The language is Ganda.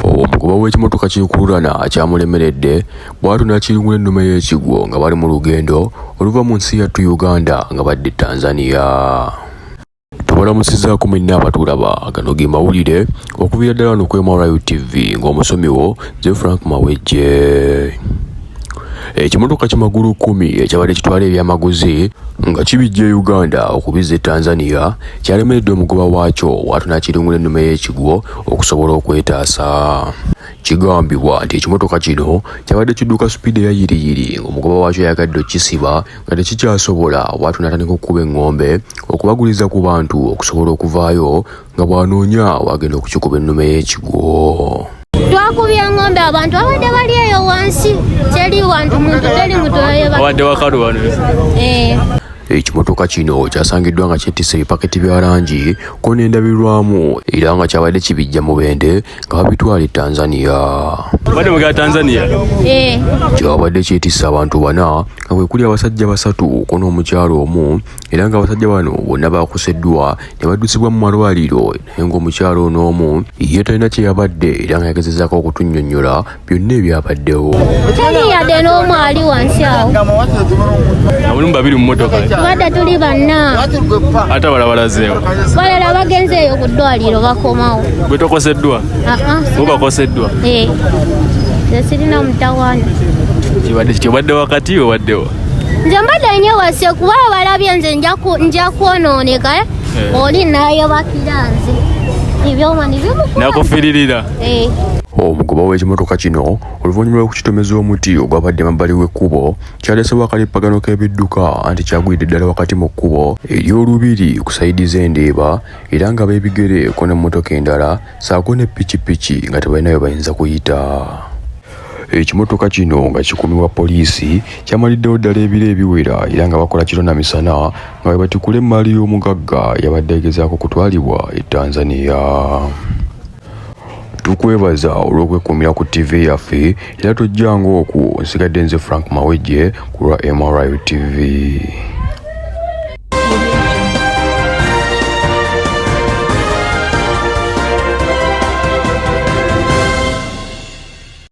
Omugoba w'ekimotoka kikululana kyamulemeredde bw'atuna kirungu n'ennume y'ekigwo nga bali mu lugendo oluva mu nsi yattu Uganda nga badde Tanzania. Tubalamusizzaako mwenna abatulaba, gano ge mawulire okuviira ddala wano ku MRU TV ng'omusomi wo ze Frank Mawejje. Ekimotoka kimagulu 10 ekyabadde kitwala ebyamaguzi nga kibijja Uganda okubizza Tanzania kyalemeredde omugoba waakyo bw'atuna kirungu n'ennume y'ekigwo okusobola okwetaasa. Kigambibwa nti ekimotoka kino kyabadde kidduka supiidi eya yiriyiri ng'omugoba waakyo yagadde okukisiba nga tekikyasobola bw'atyo n'atandika okukuba eŋŋombe okubaguliza ku bantu okusobola okuvaayo nga bw'anoonya wagenda okukikuba ennume y'ekigwo. Twakubye ng'ombe abantu abadde bali eyo wansi teri wantu muntu teri mutoye abadde wakalu wano. Ekimotoka kino kyasangiddwa nga kyettisse ebipaketi bya langi ko n'endabirwamu era nga kyabadde kibijja mu bende nga babitwala e Tanzania. Badde mugala Tanzania? Kyabadde kyettisse abantu 4 nga kwe kuli abasajja 3 ko n'omukyalo omu era nga abasajja bano bonna bakuseddwa ne baddusibwa mu malwaliro naye ng'omukyalo n'omu ye talina kye yabadde era nga yagezezzaako okutunnyonnyola byonna ebyabaddewo. Teri yadde n'omu ali wansi awo. Amulimu babiri mu mmotoka. Tubadde tuli banna. Ate abalala balazeewo? Balala bagenze eyo ku ddwaliro bakomawo. Gwe tokoseddwa? Bo bakoseddwa? Nze sirina mutawaana. Kibadde wakati obaddewo? Nze mbadde nyewase kuba balabye nze nja kwonooneka oli naayebakira nze ebyoma ne bimukula. Nakufiiririra? Omugoba w'ekimotoka kino oluvannyuma lw'okukitomeza omuti ogwabadde mabbali w'ekkubo kyalesewo akalippagano k'ebidduka anti kyagwidde ddala wakati mu kkubo ery'olubiri ku sayidi z'endeeba era nga beebigere ko n'emmotoka endala saako ne pikipiki nga tebalina we bayinza kuyita. Ekimotoka kino nga kikuumibwa poliisi kyamaliddewo ddala ebiro ebiwera era nga bakola kiro na misana nga bwe batikula emmaali y'omugagga yabadde agezaako kutwalibwa e Tanzania. Tukwebaza olw'okwekuumira ku TV yaffe era tojjanga oku nsigadde nze Frank Mawejje ku lwa MRU TV.